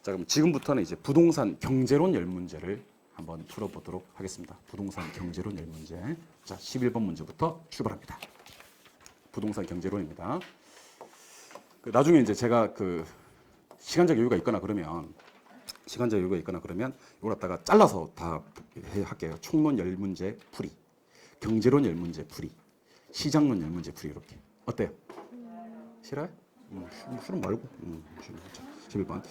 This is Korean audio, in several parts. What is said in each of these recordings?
자, 그럼 지금부터는 이제 부동산 경제론 열 문제를 한번 풀어보도록 하겠습니다. 부동산 경제론 열 문제. 자, 11번 문제부터 출발합니다. 부동산 경제론입니다. 나중에 이제 제가 시간적 여유가 있거나 그러면 이걸 갖다가 잘라서 다 할게요. 총론 열 문제 풀이, 경제론 열 문제 풀이, 시장론 열 문제 풀이 이렇게. 어때요? 싫어요? 술은 말고. 11번.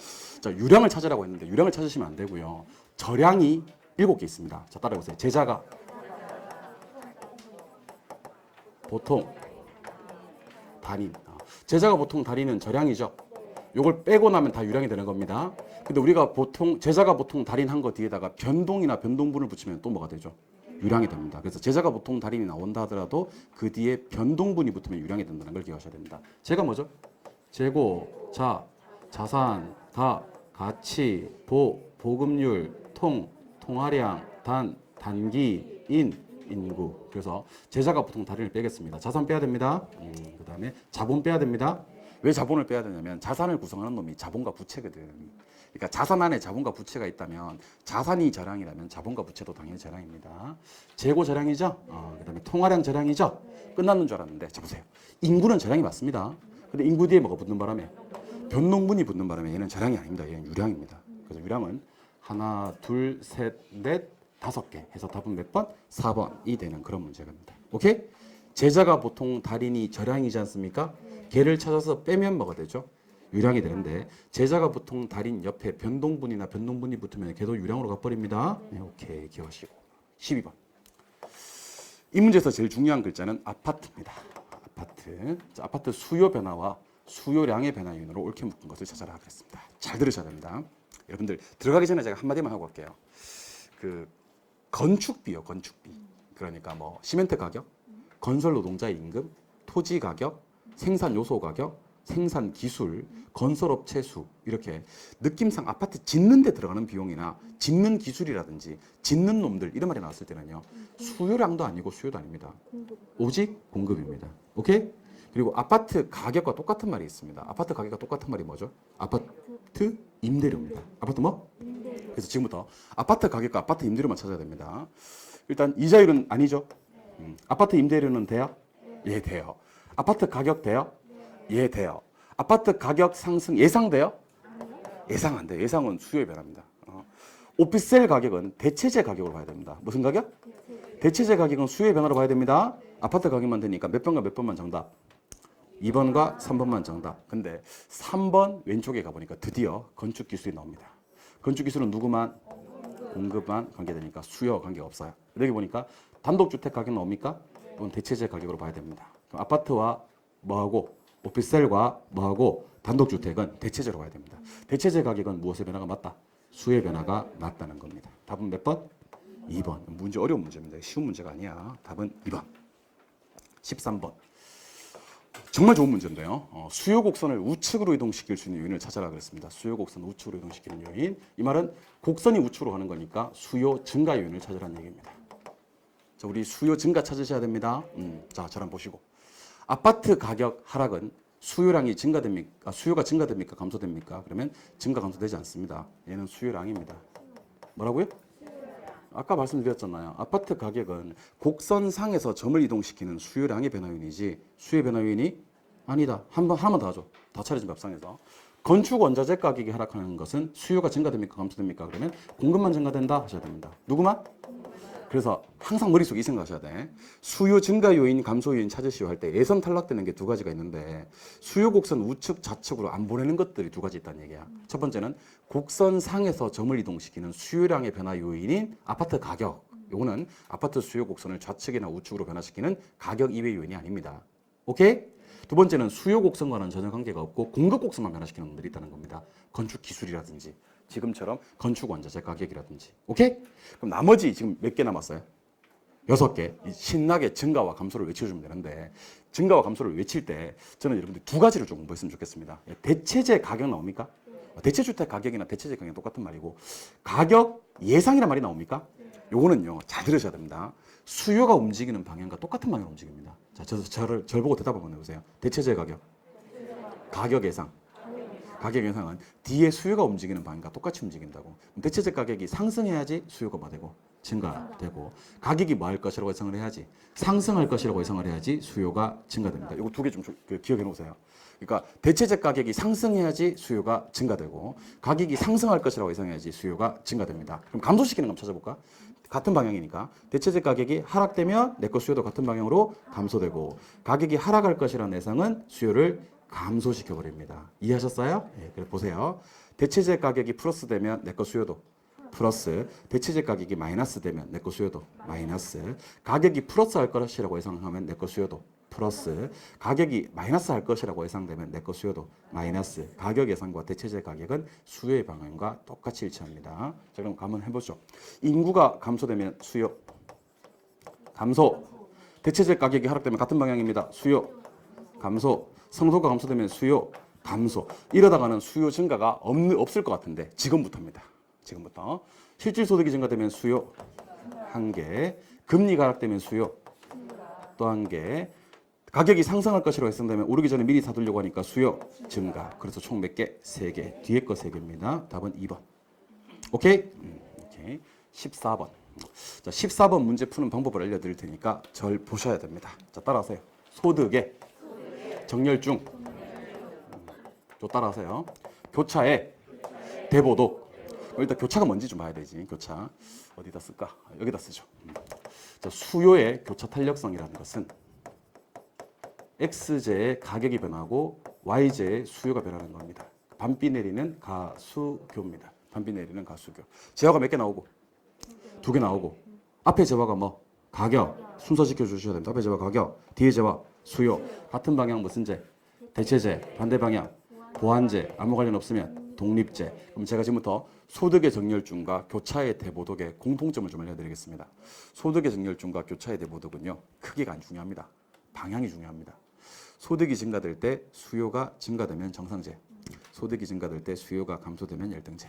자, 유량을 찾으라고 했는데 유량을 찾으시면 안 되고요. 저량이 7개 있습니다. 자, 따라해보세요. 제자가 보통 단인. 제자가 보통 단위는 저량이죠. 요걸 빼고 나면 다 유량이 되는 겁니다. 근데 우리가 제자가 보통 달인한 거 뒤에다가 변동이나 변동분을 붙이면 또 뭐가 되죠? 유량이 됩니다. 그래서 제자가 보통 달인이 나온다 하더라도 그 뒤에 변동분이 붙으면 유량이 된다는 걸 기억하셔야 됩니다. 제가 뭐죠? 재고, 자산, 가치, 보급률, 통화량, 단기, 인구. 그래서 제자가 보통 달인을 빼겠습니다. 자산 빼야 됩니다. 그 다음에 자본 빼야 됩니다. 왜 자본을 빼야 되냐면 자산을 구성하는 놈이 자본과 부채거든. 그러니까 자산 안에 자본과 부채가 있다면 자산이 저량이라면 자본과 부채도 당연히 저량입니다. 재고 저량이죠. 그 다음에 통화량 저량이죠. 끝났는 줄 알았는데 자 보세요. 인구는 저량이 맞습니다. 근데 인구 뒤에 뭐가 붙는 바람에 변동분이 붙는 바람에 얘는 저량이 아닙니다. 얘는 유량입니다. 그래서 유량은 하나, 둘, 셋, 넷, 5개 해서 답은 몇 번? 4번이 되는 그런 문제입니다. 오케이? 제자가 보통 달인이 저량이지 않습니까? 걔를 찾아서 빼면 뭐가 되죠? 유량이 되는데 제자가 보통 달인 옆에 변동분이나 변동분이 붙으면 걔도 유량으로 가버립니다. 네, 오케이. 기억하시고. 12번. 이 문제에서 제일 중요한 글자는 아파트입니다. 아파트. 자, 아파트 수요 변화와 수요량의 변화 요인으로 옳게 묶은 것을 찾아라 그랬습니다. 잘 들으셔야 됩니다. 여러분들 들어가기 전에 제가 한마디만 하고 갈게요. 건축비요, 건축비. 그러니까 뭐 시멘트 가격, 건설 노동자의 임금, 토지 가격, 생산 요소 가격, 생산 기술, 건설업체 수 이렇게 느낌상 아파트 짓는 데 들어가는 비용이나 짓는 기술이라든지 짓는 놈들 이런 말이 나왔을 때는요. 수요량도 아니고 수요도 아닙니다. 오직 공급입니다. 오케이? 그리고 아파트 가격과 똑같은 말이 있습니다. 아파트 가격과 똑같은 말이 뭐죠? 아파트 임대료입니다. 아파트 뭐? 임대료. 그래서 지금부터 아파트 가격과 아파트 임대료만 찾아야 됩니다. 일단 이자율은 아니죠? 아파트 임대료는 돼요? 예, 돼요. 아파트 가격 돼요? 예, 돼요. 아파트 가격 상승 예상돼요? 예상 안 돼요. 예상은 수요의 변화입니다. 오피스텔 가격은 대체재 가격으로 봐야 됩니다. 무슨 가격? 대체재 가격은 수요의 변화로 봐야 됩니다. 아파트 가격만 되니까 몇 번과 몇 번만 정답? 2번과 3번만 정답. 근데 3번 왼쪽에 가보니까 드디어 건축기술이 나옵니다. 건축기술은 누구만? 공급만 관계되니까 수요 관계가 없어요. 여기 보니까 단독주택 가격 나옵니까? 이건 대체재 가격으로 봐야 됩니다. 그럼 아파트와 뭐하고 오피스텔과 뭐하고 단독주택은 대체재로 봐야 됩니다. 대체재 가격은 무엇의 변화가 맞다? 수요의 변화가 맞다는 겁니다. 답은 몇 번? 2번. 문제 어려운 문제입니다. 쉬운 문제가 아니야. 답은 2번. 13번. 정말 좋은 문제인데요. 수요 곡선을 우측으로 이동시킬 수 있는 요인을 찾아라 그랬습니다. 수요 곡선 우측으로 이동시키는 요인. 이 말은 곡선이 우측으로 가는 거니까 수요 증가 요인을 찾으라는 얘기입니다. 자, 우리 수요 증가 찾으셔야 됩니다. 자, 저랑 보시고. 아파트 가격 하락은 수요량이 증가됩니까? 수요가 증가됩니까? 감소됩니까? 그러면 증가 감소되지 않습니다. 얘는 수요량입니다. 뭐라고요? 아까 말씀드렸잖아요. 아파트 가격은 곡선상에서 점을 이동시키는 수요량의 변화 요인이지 수요의 변화 요인이 아니다. 하나만 더 하죠. 다 차려진 밥상에서. 건축 원자재 가격이 하락하는 것은 수요가 증가됩니까? 감소됩니까? 그러면 공급만 증가된다 하셔야 됩니다. 누구만? 그래서 항상 머릿속에 이 생각하셔야 돼. 수요 증가 요인, 감소 요인 찾으시오 할 때 예선 탈락되는 게 두 가지가 있는데 수요 곡선 우측, 좌측으로 안 보내는 것들이 두 가지 있다는 얘기야. 첫 번째는 곡선 상에서 점을 이동시키는 수요량의 변화 요인인 아파트 가격. 요거는 아파트 수요 곡선을 좌측이나 우측으로 변화시키는 가격 이외 요인이 아닙니다. 오케이? 두 번째는 수요 곡선과는 전혀 관계가 없고 공급 곡선만 변화시키는 놈들이 있다는 겁니다. 건축 기술이라든지 지금처럼 건축 원자재 가격이라든지. 오케이? 그럼 나머지 지금 몇 개 남았어요? 6개. 신나게 증가와 감소를 외쳐주면 되는데 증가와 감소를 외칠 때 저는 여러분들 두 가지를 좀 공부했으면 좋겠습니다. 대체재 가격 나옵니까? 대체주택 가격이나 대체재 가격이 똑같은 말이고 가격 예상이란 말이 나옵니까? 요거는요. 잘 들으셔야 됩니다. 수요가 움직이는 방향과 똑같은 방향으로 움직입니다. 자, 저를 보고 대답 한번 해보세요. 대체재 가격, 가격 예상. 가격 인상은 뒤에 수요가 움직이는 방향과 똑같이 움직인다고. 대체적 가격이 상승해야지 수요가 뭐 되고 증가되고, 가격이 뭐 할 것이라고 예상을 해야지 상승할 것이라고 예상을 해야지 수요가 증가됩니다. 이거 두 개 좀 기억해 놓으세요. 그러니까 대체적 가격이 상승해야지 수요가 증가되고, 가격이 상승할 것이라고 예상해야지 수요가 증가됩니다. 그럼 감소시키는 거 한번 찾아볼까? 같은 방향이니까 대체적 가격이 하락되면 내 거 수요도 같은 방향으로 감소되고, 가격이 하락할 것이라는 예상은 수요를 감소시켜 버립니다. 이해하셨어요? 네, 그래 보세요. 대체적 가격이 플러스 되면 내 거 수요도 플러스, 대체적 가격이 마이너스 되면 내 거 수요도 마이너스, 가격이 플러스 할 것이라고 예상하면 내 거 수요도 플러스, 가격이 마이너스 할 것이라고 예상되면 내 거 수요도 마이너스. 가격 예상과 대체적 가격은 수요의 방향과 똑같이 일치합니다. 자, 그럼 한번 해보죠. 인구가 감소되면 수요 감소, 대체적 가격이 하락되면 같은 방향입니다. 수요 감소, 성소가 감소되면 수요 감소. 이러다가는 수요 증가가 없을 것 같은데 지금부터입니다. 지금부터 실질 소득이 증가되면 수요 한 개, 금리가 하락되면 수요 또 한 개, 가격이 상승할 것이라고 예상되면 오르기 전에 미리 사두려고 하니까 수요 증가. 그래서 총 몇 개? 3개. 뒤에 거 3개입니다. 답은 2번. 오케이? 오케이. 14번. 자, 14번 문제 푸는 방법을 알려드릴 테니까 절 보셔야 됩니다. 자, 따라하세요. 소득의 정렬중. 또 따라하세요. 교차의 대보도. 일단 교차가 뭔지 좀 봐야 되지. 교차 어디다 쓸까? 여기다 쓰죠. 자, 수요의 교차 탄력성이라는 것은 X제의 가격이 변하고 Y제의 수요가 변하는 겁니다. 반비 내리는 가수교입니다. 반비 내리는 가수교. 제화가 몇 개 나오고? 2개 나오고. 앞에 제화가 뭐? 가격. 순서 지켜주셔야 됩니다. 앞에 제화 가격, 뒤에 제화 수요. 같은 방향 무슨 제? 대체제. 반대 방향 보완제. 아무 관련 없으면 독립제. 그럼 제가 지금부터 소득의 정렬중과 교차의 대보독의 공통점을 좀 알려드리겠습니다. 소득의 정렬중과 교차의 대보독은요, 크기가 안 중요합니다. 방향이 중요합니다. 소득이 증가될 때 수요가 증가되면 정상제, 소득이 증가될 때 수요가 감소되면 열등제,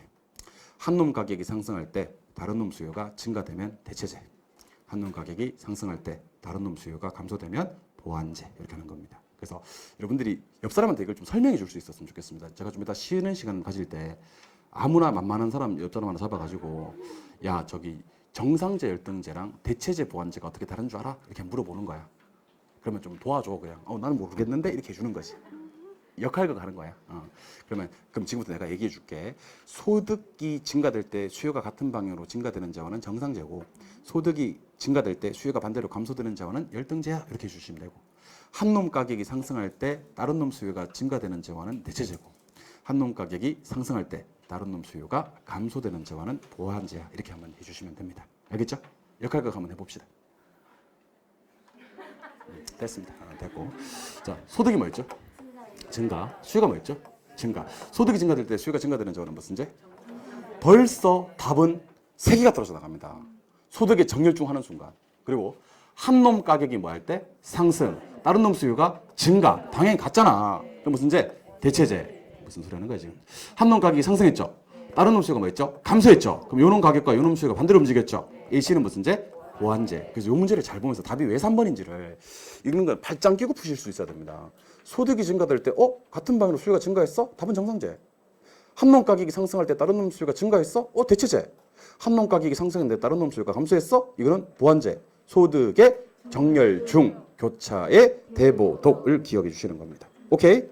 한 놈 가격이 상승할 때 다른 놈 수요가 증가되면 대체제, 한 놈 가격이 상승할 때 다른 놈 수요가 감소되면 보완제, 이렇게 하는 겁니다. 그래서 여러분들이 옆 사람한테 이걸 좀 설명해 줄 수 있었으면 좋겠습니다. 제가 좀 이따 쉬는 시간 가질 때 아무나 만만한 사람 옆 사람 하나 잡아가지고, 야, 저기 정상제 열등제랑 대체제 보완제가 어떻게 다른 줄 알아? 이렇게 물어보는 거야. 그러면 좀 도와줘. 그냥 나는 모르겠는데 이렇게 해주는 거지. 역할극 하는 거야. 그럼 지금부터 내가 얘기해 줄게. 소득이 증가될 때 수요가 같은 방향으로 증가되는 자원은 정상제고, 소득이 증가될 때 수요가 반대로 감소되는 자원은 열등제야. 이렇게 해주시면 되고, 한 놈 가격이 상승할 때 다른 놈 수요가 증가되는 자원은 대체제고, 한 놈 가격이 상승할 때 다른 놈 수요가 감소되는 자원은 보완제야. 이렇게 한번 해주시면 됩니다. 알겠죠? 역할극 한번 해봅시다. 됐습니다. 됐고. 자, 소득이 뭐였죠? 증가. 수요가 뭐였죠? 증가. 소득이 증가될 때 수요가 증가되는 자원은 무슨 제? 벌써 답은 3개가 떨어져 나갑니다. 소득의 정렬중 하는 순간. 그리고 한 놈 가격이 뭐 할 때? 상승. 다른 놈 수요가 증가. 당연히 같잖아. 그럼 무슨 제? 대체제. 무슨 소리 하는 거야 지금? 한 놈 가격이 상승했죠. 다른 놈 수요가 뭐 했죠? 감소했죠. 그럼 요 놈 가격과 요 놈 수요가 반대로 움직였죠. 일시는 무슨 제? 보완제. 그래서 요 문제를 잘 보면서 답이 왜 3번인지를 읽는 건 팔짱 끼고 푸실 수 있어야 됩니다. 소득이 증가될 때 같은 방향으로 수요가 증가했어? 답은 정상제. 한 놈 가격이 상승할 때 다른 놈 수요가 증가했어? 대체제. 한 놈 가격이 상승했는데 다른 놈 수요가 감소했어? 이거는 보완제. 소득의 정렬중, 교차의 대보독을 기억해 주시는 겁니다. 오케이?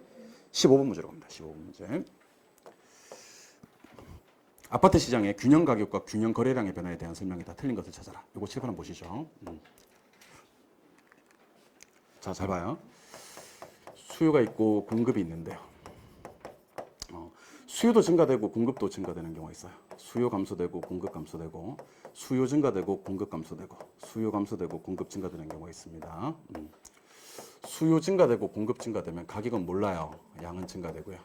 15번 문제로 갑니다. 15번 문제. 아파트 시장의 균형 가격과 균형 거래량의 변화에 대한 설명이 다 틀린 것을 찾아라. 이거 칠판 한번 보시죠. 자, 잘 봐요. 수요가 있고 공급이 있는데요. 수요도 증가되고 공급도 증가되는 경우가 있어요. 수요 감소되고 공급 감소되고, 수요 증가되고 공급 감소되고, 수요 감소되고 공급 증가되는 경우가 있습니다. 수요 증가되고 공급 증가되면 가격은 몰라요. 양은 증가되고요.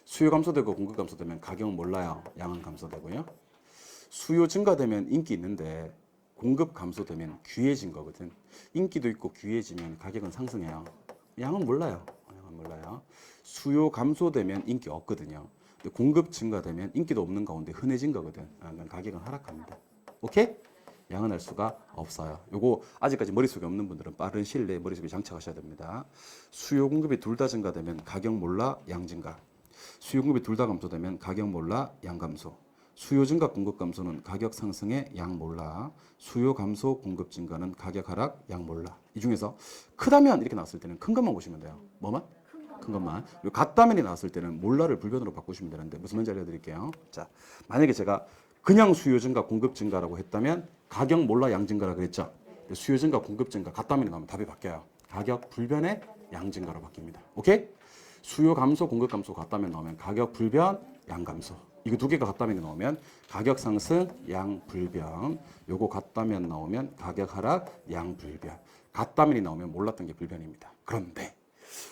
수요 감소되고 공급 감소되면 가격은 몰라요. 양은 감소되고요. 수요 증가되면 인기 있는데 공급 감소되면 귀해진 거거든. 인기도 있고 귀해지면 가격은 상승해요. 양은 몰라요. 양은 몰라요. 수요 감소되면 인기 없거든요. 근데 공급 증가되면 인기도 없는 가운데 흔해진 거거든. 가격은 하락합니다. 오케이? 양은 알 수가 없어요. 요거 아직까지 머릿속에 없는 분들은 빠른 시일 내에 머릿속에 장착하셔야 됩니다. 수요 공급이 둘 다 증가되면 가격 몰라, 양 증가. 수요 공급이 둘 다 감소되면 가격 몰라 양 감소. 수요 증가 공급 감소는 가격 상승에 양 몰라. 수요 감소 공급 증가는 가격 하락 양 몰라. 이 중에서 크다면 이렇게 나왔을 때는 큰 것만 보시면 돼요. 뭐만? 큰 것만. 그리고 같다면이 나왔을 때는 몰라를 불변으로 바꾸시면 되는데 무슨 말인지 알려드릴게요. 자, 만약에 제가 그냥 수요 증가 공급 증가라고 했다면 가격 몰라 양 증가라 그랬죠. 수요 증가 공급 증가 같다면이 나오면 답이 바뀌어요. 가격 불변의 양 증가로 바뀝니다. 오케이? 수요 감소 공급 감소 같다면 나오면 가격 불변 양 감소. 이거 두 개가 같다면이 나오면 가격 상승 양 불변. 요거 같다면 나오면 가격 하락 양 불변. 같다면이 나오면 몰랐던 게 불변입니다. 그런데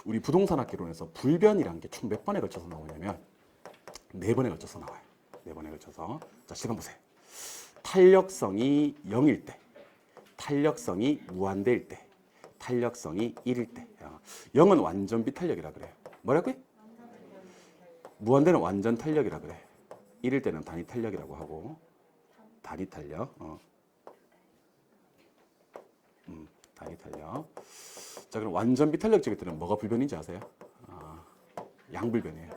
우리 부동산 학개론에서 불변이라는 게 총 몇 번에 걸쳐서 나오냐면 4번에 걸쳐서 나와요. 4번에 걸쳐서. 자, 시간 보세요. 탄력성이 0일 때, 탄력성이 무한대일 때, 탄력성이 1일 때. 0은 완전 비탄력이라 그래요. 뭐라고요? 무한대는 완전 탄력이라 그래. 1일 때는 단위 탄력이라고 하고. 단위 탄력. 단위 탄력. 자, 그럼 완전 비탄력적일 때는 뭐가 불변인지 아세요? 양불변이에요.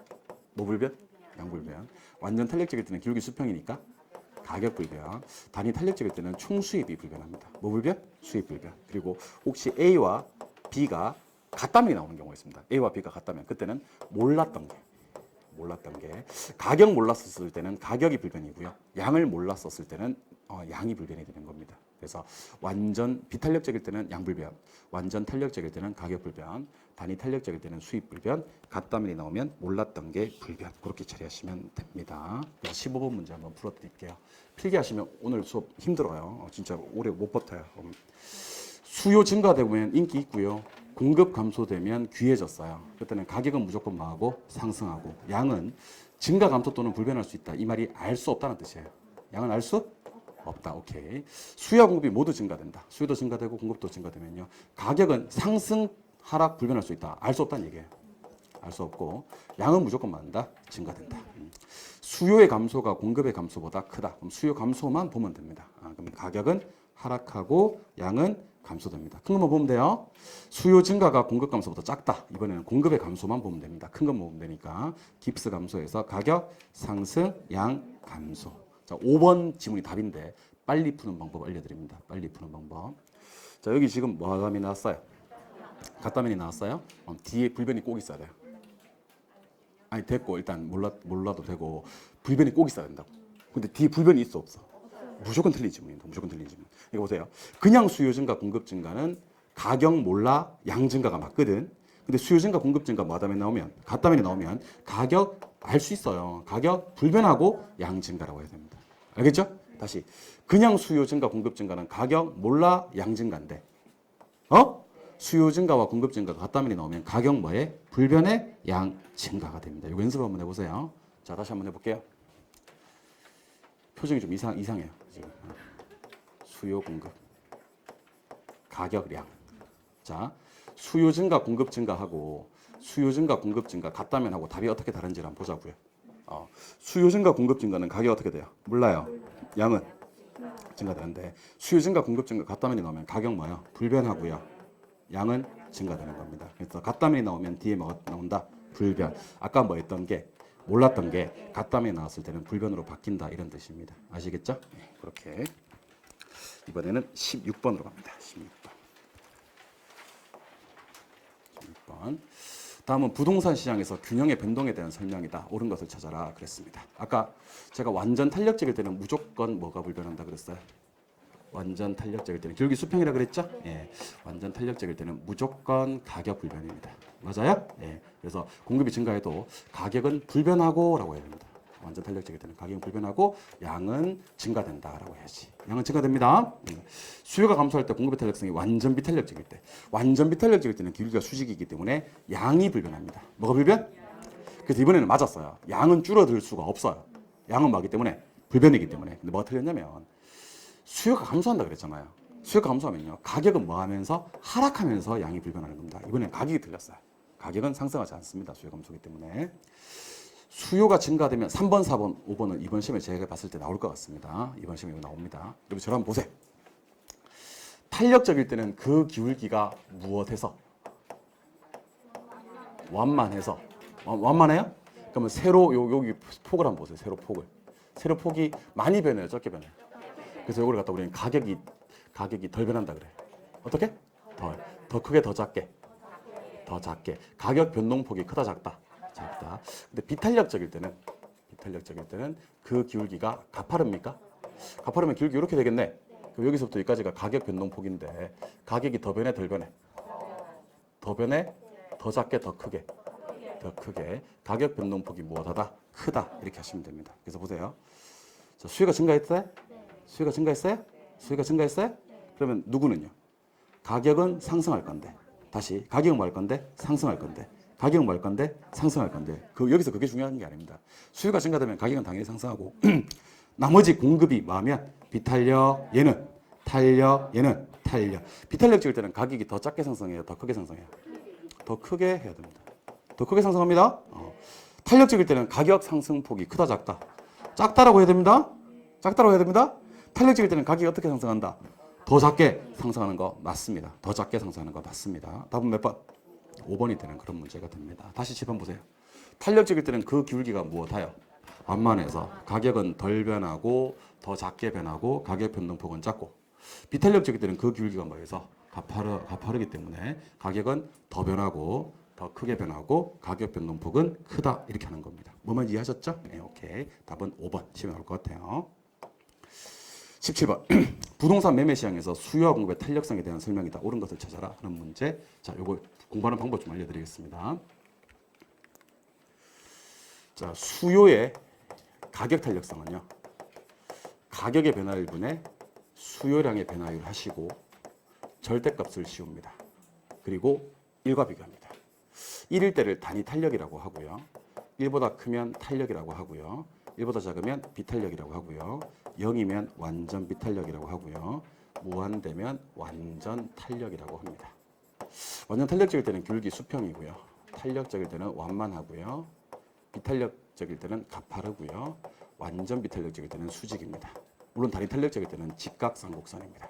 뭐 불변? 양불변. 완전 탄력적일 때는 기울기 수평이니까 가격 불변. 단위 탄력적일 때는 총 수입이 불변합니다. 뭐 불변? 수입 불변. 그리고 혹시 A와 B가 같다면이 나오는 경우가 있습니다. A와 B가 같다면 그때는 몰랐던 게 가격 몰랐었을 때는 가격이 불변이고요. 양을 몰랐었을 때는 양이 불변이 되는 겁니다. 그래서 완전 비탄력적일 때는 양불변, 완전 탄력적일 때는 가격 불변, 단위 탄력적일 때는 수입 불변, 같다면이 나오면 몰랐던 게 불변. 그렇게 처리하시면 됩니다. 15번 문제 한번 풀어드릴게요. 필기하시면 오늘 수업 힘들어요. 진짜 오래 못 버텨요. 수요 증가되면 인기 있고요. 공급 감소되면 귀해졌어요. 그때는 가격은 무조건 뭐하고 상승하고, 양은 증가 감소 또는 불변할 수 있다. 이 말이 알 수 없다는 뜻이에요. 양은 알 수 없다. 오케이. 수요와 공급이 모두 증가된다. 수요도 증가되고 공급도 증가되면요. 가격은 상승, 하락, 불변할 수 있다. 알 수 없다는 얘기예요. 알 수 없고, 양은 무조건 많다. 증가된다. 수요의 감소가 공급의 감소보다 크다. 그럼 수요 감소만 보면 됩니다. 그럼 가격은 하락하고 양은 감소됩니다. 큰 것만 보면 돼요. 수요 증가가 공급 감소보다 작다. 이번에는 공급의 감소만 보면 됩니다. 큰 것만 보면 되니까 깁스 감소해서 가격 상승, 양 감소. 자, 5번 지문이 답인데 빨리 푸는 방법 알려드립니다. 빨리 푸는 방법. 자, 여기 지금 뭐감이 나왔어요? 같다면이 나왔어요? 뒤에 불변이 꼭 있어야 돼요. 아니, 됐고 일단 몰라도 되고 불변이 꼭 있어야 된다고. 근데 뒤에 불변이 있어 없어? 무조건 틀린 지문입니다. 무조건 틀린 지문. 이거 보세요. 그냥 수요 증가, 공급 증가는 가격 몰라 양 증가가 맞거든. 근데 수요 증가, 공급 증가 뭐하다면 나오면, 같다면이 나오면 가격 알 수 있어요. 가격 불변하고 양 증가라고 해야 됩니다. 알겠죠? 다시. 그냥 수요 증가, 공급 증가는 가격 몰라 양 증가인데, 수요 증가와 공급 증가가 같다면이 나오면 가격 뭐에? 불변의 양 증가가 됩니다. 이거 연습 한번 해보세요. 자, 다시 한번 해볼게요. 표정이 좀 이상해요. 지금. 수요 공급, 가격량. 자, 수요 증가, 공급 증가하고 수요 증가, 공급 증가 같다면 하고 답이 어떻게 다른지를 한번 보자고요. 수요 증가, 공급 증가는 가격이 어떻게 돼요? 몰라요. 양은 증가되는데 수요 증가, 공급 증가 같다면이 나오면 가격 뭐요? 불변하고요. 양은 증가되는 겁니다. 그래서 같다면이 나오면 뒤에 뭐가 나온다? 불변. 아까 뭐 했던 게 몰랐던 게 같다면이 나왔을 때는 불변으로 바뀐다 이런 뜻입니다. 아시겠죠? 네, 그렇게. 이번에는 16번으로 갑니다. 16번. 다음은 부동산 시장에서 균형의 변동에 대한 설명이다. 옳은 것을 찾아라 그랬습니다. 아까 제가 완전 탄력적일 때는 무조건 뭐가 불변한다 그랬어요? 완전 탄력적일 때는 기울기 수평이라 그랬죠? 예. 완전 탄력적일 때는 무조건 가격 불변입니다. 맞아요? 예. 그래서 공급이 증가해도 가격은 불변하고라고 해야 됩니다. 완전 탄력적일 때는 가격은 불변하고 양은 증가된다라고 해야지. 양은 증가됩니다. 수요가 감소할 때 공급의 탄력성이 완전 비탄력적일 때, 완전 비탄력적일 때는 기울기가 수직이기 때문에 양이 불변합니다. 뭐가 불변? 그래서 이번에는 맞았어요. 양은 줄어들 수가 없어요. 양은 뭐기 때문에? 불변이기 때문에. 근데 뭐가 틀렸냐면 수요가 감소한다 그랬잖아요. 수요가 감소하면요, 가격은 뭐 하면서? 하락하면서 양이 불변하는 겁니다. 이번엔 가격이 틀렸어요. 가격은 상승하지 않습니다. 수요 감소기 때문에. 수요가 증가되면 3번, 4번, 5번은 이번 시험에 제가 봤을 때 나올 것 같습니다. 이번 시험에 나옵니다. 여러분 저를 한번 보세요. 탄력적일 때는 그 기울기가 무엇해서? 완만해서. 완만해요? 그러면 세로 여기 폭을 한번 보세요. 세로 폭을. 세로 폭이 많이 변해요, 적게 변해요. 그래서 이걸 갖다 우리는 가격이 덜 변한다 그래. 어떻게? 더 크게, 더 작게. 더 작게. 가격 변동폭이 크다, 작다. 작다. 근데 비탄력적일 때는 그 기울기가 가파릅니까? 가파르면 기울기 이렇게 되겠네. 그럼 여기서부터 여기까지가 가격 변동폭인데 가격이 더 변해, 덜 변해? 더 변해, 더 작게, 더 크게. 더 크게. 가격 변동폭이 무엇하다? 크다. 이렇게 하시면 됩니다. 그래서 보세요. 자, 수요가 증가했어요? 수요가 증가했어요? 수요가 증가했어요? 그러면 누구는요? 가격은 상승할 건데. 다시 가격은 뭐 할 건데? 상승할 건데. 가격은 뭐 할 건데? 상승할 건데. 여기서 그게 중요한 게 아닙니다. 수요가 증가되면 가격은 당연히 상승하고 나머지 공급이 뭐하면 비탄력 얘는 탄력 얘는 탄력. 비탄력적일 때는 가격이 더 작게 상승해요? 더 크게 상승해요? 더 크게 해야 됩니다. 더 크게 상승합니다. 탄력적일 때는 가격 상승폭이 크다 작다? 작다라고 해야 됩니다. 작다라고 해야 됩니다. 탄력적일 때는 가격이 어떻게 상승한다? 더 작게 상승하는 거 맞습니다. 더 작게 상승하는 거 맞습니다. 답은 몇 번? 5번이 되는 그런 문제가 됩니다. 다시 짚어 보세요. 탄력적일 때는 그 기울기가 무엇하여? 완만해서 가격은 덜 변하고 더 작게 변하고 가격 변동폭은 작고, 비탄력적일 때는 그 기울기가 뭐해서 가파르기 때문에 가격은 더 변하고 더 크게 변하고 가격 변동폭은 크다. 이렇게 하는 겁니다. 뭐만 이해하셨죠? 네, 오케이. 답은 5번 시험에 나올 것 같아요. 17번. 부동산 매매 시장에서 수요와 공급의 탄력성에 대한 설명이다. 옳은 것을 찾아라 하는 문제. 자, 요거 공부하는 방법 좀 알려드리겠습니다. 자, 수요의 가격 탄력성은요, 가격의 변화율분의 수요량의 변화율 하시고 절대값을 씌웁니다. 그리고 1과 비교합니다. 1일 때를 단위 탄력이라고 하고요. 1보다 크면 탄력이라고 하고요. 1보다 작으면 비탄력이라고 하고요. 0이면 완전 비탄력이라고 하고요. 무한대면 완전 탄력이라고 합니다. 완전 탄력적일 때는 기울기 수평이고요. 탄력적일 때는 완만하고요. 비탄력적일 때는 가파르고요. 완전 비탄력적일 때는 수직입니다. 물론 단위 탄력적일 때는 직각삼곡선입니다.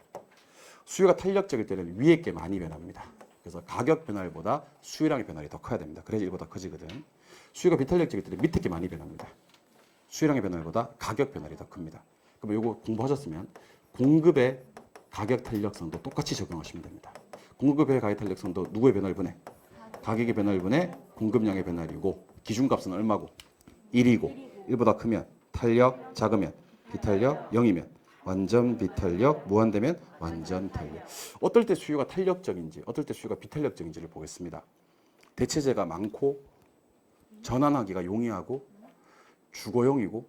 수요가 탄력적일 때는 위에 게 많이 변합니다. 그래서 가격 변화율보다 수요량의 변화율이 더 커야 됩니다. 그래야 1보다 커지거든. 수요가 비탄력적일 때는 밑에 게 많이 변합니다. 수요량의 변화율보다 가격 변화율이 더 큽니다. 그럼 이거 공부하셨으면 공급의 가격 탄력성도 똑같이 적용하시면 됩니다. 공급의 가격 탄력성도 누구의 변화율분의? 가격의 변화율분의 공급량의 변화율이고, 기준값은 얼마고? 1이고 1보다 크면 탄력, 작으면 비탄력, 0이면 완전 비탄력, 무한대면 완전 탄력. 어떨 때 수요가 탄력적인지 어떨 때 수요가 비탄력적인지를 보겠습니다. 대체재가 많고 전환하기가 용이하고 주거용이고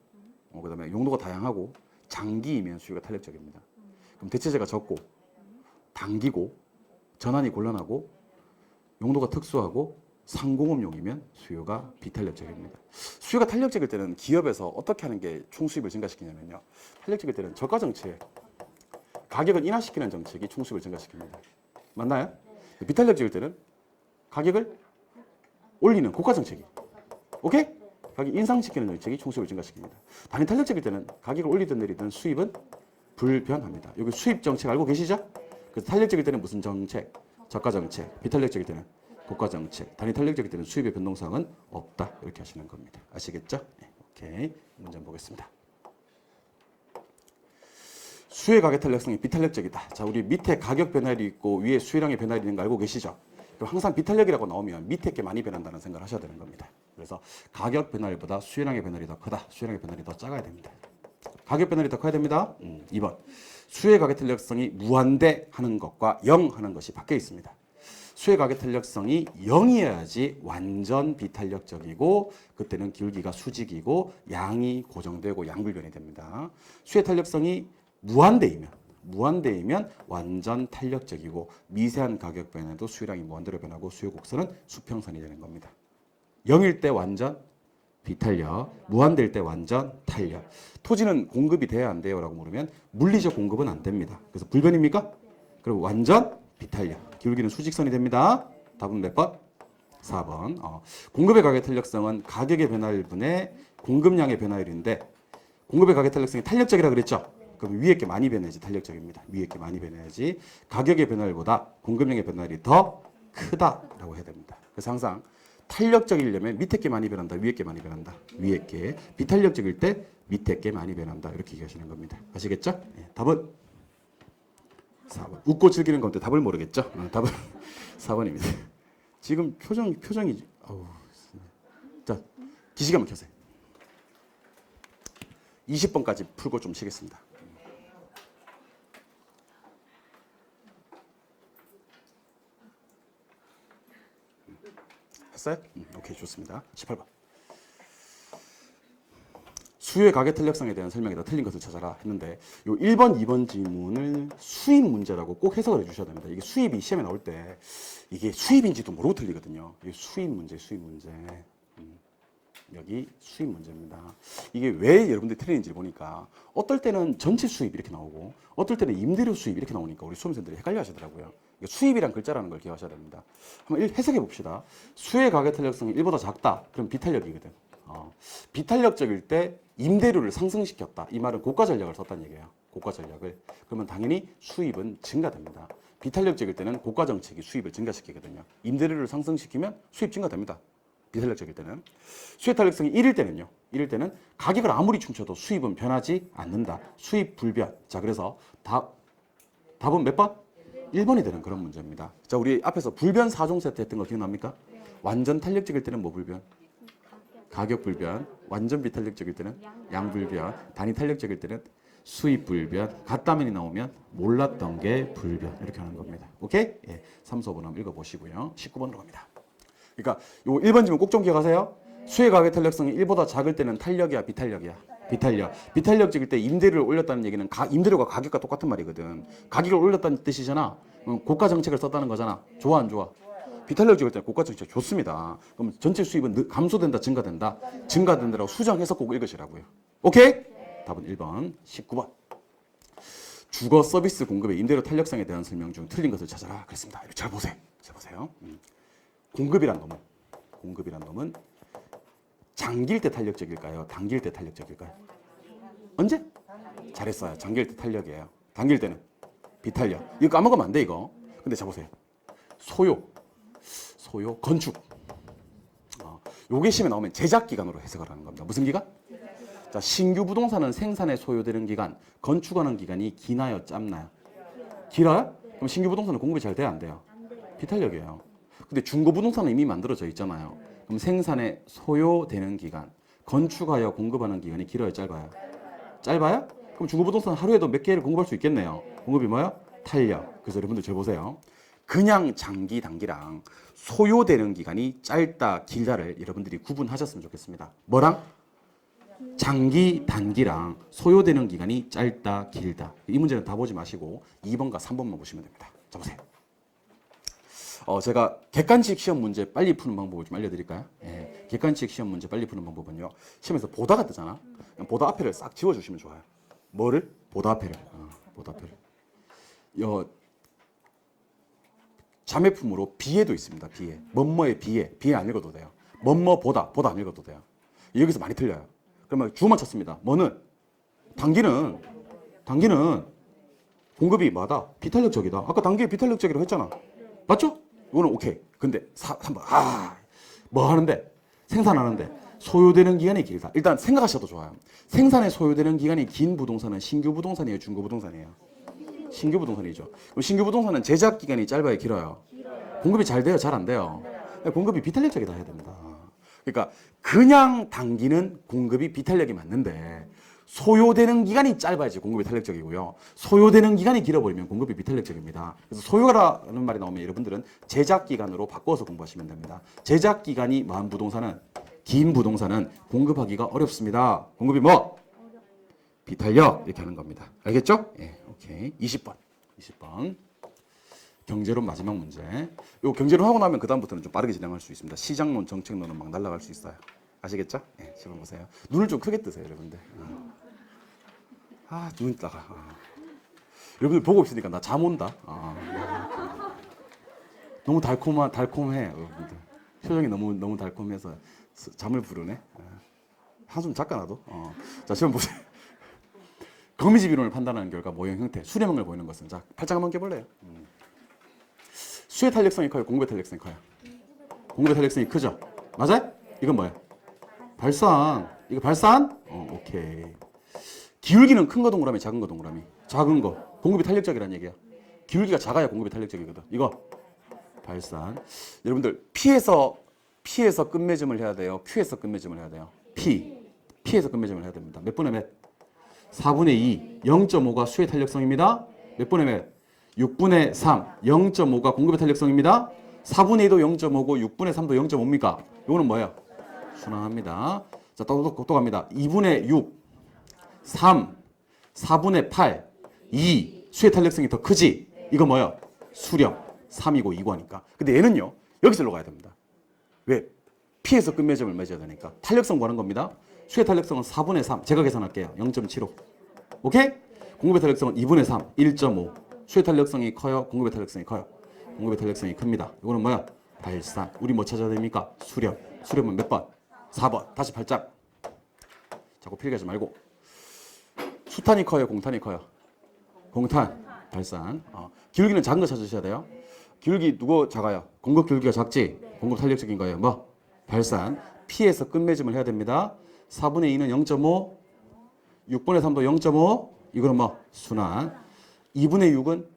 그다음에 용도가 다양하고 장기이면 수요가 탄력적입니다. 그럼 대체재가 적고 당기고 전환이 곤란하고 용도가 특수하고 상공업용이면 수요가 비탄력적입니다. 수요가 탄력적일 때는 기업에서 어떻게 하는 게 총수입을 증가시키냐면요. 탄력적일 때는 저가 정책, 가격을 인하시키는 정책이 총수입을 증가시킵니다. 맞나요? 비탄력적일 때는 가격을 올리는 고가 정책이, 오케이? 가격 인상시키는 정책이 총수입을 증가시킵니다. 단위 탄력적일 때는 가격을 올리든 내리든 수입은 불변합니다. 여기 수입 정책 알고 계시죠? 그래서 탄력적일 때는 무슨 정책? 저가 정책. 비탄력적일 때는 고가 정책. 단위 탄력적일 때는 수입의 변동사항은 없다. 이렇게 하시는 겁니다. 아시겠죠? 네, 오케이. 문제 한번 보겠습니다. 수요의 가격 탄력성이 비탄력적이다. 자, 우리 밑에 가격 변화율이 있고 위에 수요량의 변화율이 있는 거 알고 계시죠? 그럼 항상 비탄력이라고 나오면 밑에 게 많이 변한다는 생각을 하셔야 되는 겁니다. 그래서 가격 변화율보다 수요량의 변화율이 더 크다. 수요량의 변화율이 더 작아야 됩니다. 가격 변화율이 더 커야 됩니다. 2번. 수요의 가격 탄력성이 무한대 하는 것과 0 하는 것이 바뀌어 있습니다. 수요의 가격 탄력성이 0이어야지 완전 비탄력적이고 그때는 기울기가 수직이고 양이 고정되고 양불변이 됩니다. 수요의 탄력성이 무한대이면 완전 탄력적이고 미세한 가격 변화도 수요량이 무한대로 변하고 수요 곡선은 수평선이 되는 겁니다. 0일 때 완전 비탄력, 무한대일 때 완전 탄력. 토지는 공급이 돼야 안 돼요? 라고 물으면 물리적 공급은 안 됩니다. 그래서 불변입니까? 그리고 완전 비탄력. 기울기는 수직선이 됩니다. 답은 몇 번? 4번. 공급의 가격 탄력성은 가격의 변화율분의 공급량의 변화율인데 공급의 가격 탄력성이 탄력적이라 그랬죠? 그럼 위에 게 많이 변해야지 탄력적입니다. 위에 게 많이 변해야지 가격의 변화율보다 공급량의 변화율이 더 크다라고 해야 됩니다. 그래서 항상 탄력적이려면 밑에 게 많이 변한다, 위에 게 많이 변한다. 위에 게. 비탄력적일 때 밑에 게 많이 변한다. 이렇게 얘기하시는 겁니다. 아시겠죠? 예, 답은 4번. 웃고 즐기는 건데 답을 모르겠죠? 답은 4번입니다. 지금 표정이 어우. 자, 기시계 한번 켜세요. 20번까지 풀고 좀 쉬겠습니다. 했어요? 오케이, 좋습니다. 18번. 수요의 가계 탄력성에 대한 설명에다 틀린 것을 찾아라 했는데 요 1번, 2번 질문을 수입 문제라고 꼭 해석을 해 주셔야 됩니다. 이게 수입이 시험에 나올 때 이게 수입인지도 모르고 틀리거든요. 이게 수입 문제. 여기 수입 문제입니다. 이게 왜 여러분들이 틀리는지 보니까 어떨 때는 전체 수입 이렇게 나오고 어떨 때는 임대료 수입 이렇게 나오니까 우리 수험생들이 헷갈려 하시더라고요. 수입이란 글자라는 걸 기억하셔야 됩니다. 한번 해석해 봅시다. 수의 가계 탄력성이 1보다 작다. 그럼 비탄력이거든. 비탄력적일 때 임대료를 상승시켰다. 이 말은 고가 전략을 썼다는 얘기예요. 고가 전략을. 그러면 당연히 수입은 증가됩니다. 비탄력적일 때는 고가 정책이 수입을 증가시키거든요. 임대료를 상승시키면 수입 증가됩니다. 비탄력적일 때는. 수의 탄력성이 1일 때는요. 1일 때는 가격을 아무리 춤춰도 수입은 변하지 않는다. 수입 불변. 자, 그래서 답은 몇 번? 1번이 되는 그런 문제입니다. 자, 우리 앞에서 불변 4종 세트 했던 거 기억납니까? 완전 탄력적일 때는 뭐 불변? 가격 불변. 완전 비탄력적일 때는 양 불변. 단위 탄력적일 때는 수입 불변. 같다면이 나오면 몰랐던 게 불변. 이렇게 하는 겁니다. 오케이? 예. 3, 4번 한번 읽어보시고요. 19번으로 갑니다. 그러니까 요 1번 질문 꼭 좀 기억하세요. 수의 가계 탄력성이 1보다 작을 때는 탄력이야, 비탄력이야? 비탄력. 비탄력적일 때 임대료를 올렸다는 얘기는 임대료가 가격과 똑같은 말이거든. 가격을 올렸다는 뜻이잖아. 고가 정책을 썼다는 거잖아. 좋아, 안 좋아? 비탄력적일 때 고가 정책 좋습니다. 그럼 전체 수입은 감소된다, 증가된다? 증가된다라고 수정해서 꼭 읽으시라고요. 오케이? 답은 1번, 19번. 주거 서비스 공급의 임대료 탄력성에 대한 설명 중 틀린 것을 찾아라. 그랬습니다. 잘 보세요. 잘 보세요. 공급이란 놈은 장기일 때 탄력적일까요? 단기일 때 탄력적일까요? 언제? 잘했어요. 장기일 때 탄력이에요. 단기일 때는 비탄력. 이거 까먹으면 안 돼, 이거. 근데 자 보세요. 소요, 건축. 요게 시험에 나오면 제작 기간으로 해석을 하는 겁니다. 무슨 기간? 자, 신규 부동산은 생산에 소요되는 기간, 건축하는 기간이 기나요, 짧나요? 길어요? 그럼 신규 부동산은 공급이 잘 돼요, 안 돼요? 비탄력이에요. 근데 중고 부동산은 이미 만들어져 있잖아요. 그럼 생산에 소요되는 기간, 건축하여 공급하는 기간이 길어요, 짧아요? 짧아요? 그럼 중고 부동산 하루에도 몇 개를 공급할 수 있겠네요. 공급이 뭐요? 탄력. 그래서 여러분들 잘 보세요. 그냥 장기, 단기랑 소요되는 기간이 짧다, 길다를 여러분들이 구분하셨으면 좋겠습니다. 뭐랑? 장기, 단기랑 소요되는 기간이 짧다, 길다. 이 문제는 다 보지 마시고 2번과 3번만 보시면 됩니다. 자, 보세요. 제가 객관식 시험 문제 빨리 푸는 방법을 좀 알려드릴까요? 예, 객관식 시험 문제 빨리 푸는 방법은요. 시험에서 보다가 뜨잖아. 보다 앞에를 싹 지워주시면 좋아요. 뭐를? 보다 앞에를. 보다 앞에를. 자매품으로 비애도 있습니다. 비애. 뭐뭐의 비애. 비애 안 읽어도 돼요. 뭐뭐 보다 안 읽어도 돼요. 여기서 많이 틀려요. 그러면 주어만 쳤습니다. 뭐는? 단기는 공급이 뭐다? 비탄력적이다. 아까 단기에 비탄력적이라고 했잖아. 맞죠? 이거는 오케이. 근데 3번. 뭐 하는데? 생산하는데 소요되는 기간이 길다. 일단 생각하셔도 좋아요. 생산에 소요되는 기간이 긴 부동산은 신규 부동산이에요, 중고 부동산이에요? 신규 부동산이죠. 그럼 신규 부동산은 제작 기간이 짧아요, 길어요? 공급이 잘 돼요, 잘 안 돼요? 공급이 비탄력적이다 해야 됩니다. 그러니까 그냥 단기는 공급이 비탄력이 맞는데 소요되는 기간이 짧아야지 공급이 탄력적이고요. 소요되는 기간이 길어버리면 공급이 비탄력적입니다. 그래서 소요라는 말이 나오면 여러분들은 제작 기간으로 바꿔서 공부하시면 됩니다. 제작 기간이 많은 부동산은, 긴 부동산은 공급하기가 어렵습니다. 공급이 뭐? 비탄력. 이렇게 하는 겁니다. 알겠죠? 예, 오케이. 20번. 경제론 마지막 문제. 요 경제론 하고 나면 그다음부터는 좀 빠르게 진행할 수 있습니다. 시장론, 정책론은 막 날아갈 수 있어요. 아시겠죠? 예, 시험 보세요. 눈을 좀 크게 뜨세요, 여러분들. 눈 따가. 여러분들 보고 있으니까 나 잠 온다. 너무 달콤해, 여러분들. 표정이 너무 달콤해서 잠을 부르네. 한숨 잠깐 나도. 자, 시험 보세요. 거미집 이론을 판단하는 결과 모형 형태, 수렴형을 보이는 것은, 자, 팔짱 한번 껴볼래요? 수의 탄력성이 커요, 공급의 탄력성이 커요? 공급의 탄력성이 크죠? 맞아요? 이건 뭐예요? 발산. 이거 발산? 오케이. 기울기는 큰 거 동그라미, 작은 거 동그라미. 작은 거. 공급이 탄력적이라는 얘기야. 기울기가 작아야 공급이 탄력적이거든. 이거 발산. 여러분들 P에서 끝맺음을 해야 돼요. Q에서 끝맺음을 해야 돼요. P에서 끝맺음을 해야 됩니다. 몇 분의 몇? 4분의 2. 0.5가 수의 탄력성입니다. 몇 분의 몇? 6분의 3. 0.5가 공급의 탄력성입니다. 4분의 2도 0.5고 6분의 3도 0.5입니까? 이거는 뭐예요? 순환합니다. 자, 또 갑니다. 2분의 6, 3, 4분의 8, 2. 수의 탄력성이 더 크지? 이거 뭐예요? 수렴. 3이고 2고 하니까. 근데 얘는요. 여기서 가야 됩니다. 왜? P에서 끝맺음을 맺어야 되니까. 탄력성 구하는 겁니다. 수의 탄력성은 4분의 3. 제가 계산할게요. 0.75. 오케이? 공급의 탄력성은 2분의 3. 1.5. 수의 탄력성이 커요? 공급의 탄력성이 커요? 공급의 탄력성이 큽니다. 이거는 뭐야? 발산. 우리 뭐 찾아야 됩니까? 수렴. 수렴은 몇 번? 4번. 다시 발작. 자꾸 필기하지 말고. 수탄이 커요? 공탄이 커요? 공탄. 발산. 기울기는 작은 거 찾으셔야 돼요. 기울기 누구 작아요? 공급 기울기가 작지? 공급 탄력적인 거예요. 뭐? 발산. P에서 끝맺음을 해야 됩니다. 4분의 2는 0.5. 6분의 3도 0.5. 이거는 뭐? 순환. 2분의 6은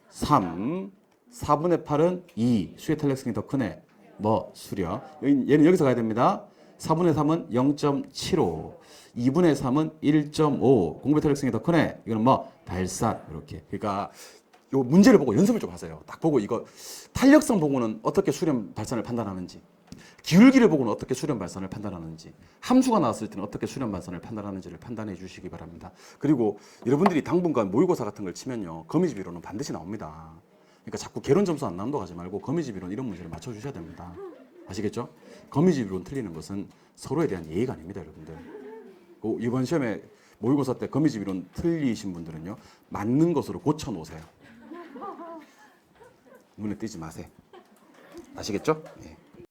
3. 4분의 8은 2. 수의 탄력성이 더 크네. 뭐? 수렴. 얘는 여기서 가야 됩니다. 4분의 3은 0.75. 2분의 3은 1.5. 공급의 탄력성이 더 크네. 이거는 뭐? 발산. 이렇게. 그러니까 요 문제를 보고 연습을 좀 하세요. 딱 보고 이거 탄력성 보고는 어떻게 수렴 발산을 판단하는지, 기울기를 보고는 어떻게 수렴 발산을 판단하는지, 함수가 나왔을 때는 어떻게 수렴 발산을 판단하는지를 판단해 주시기 바랍니다. 그리고 여러분들이 당분간 모의고사 같은 걸 치면요. 거미집 이론은 반드시 나옵니다. 그러니까 자꾸 개론 점수 안 나온다고 하지 말고 거미집 이론 이런 문제를 맞춰주셔야 됩니다. 아시겠죠? 거미집 이론 틀리는 것은 서로에 대한 예의가 아닙니다, 여러분들. 이번 시험에 모의고사 때 거미집 이론 틀리신 분들은요. 맞는 것으로 고쳐놓으세요. 눈에 띄지 마세요. 아시겠죠? 예.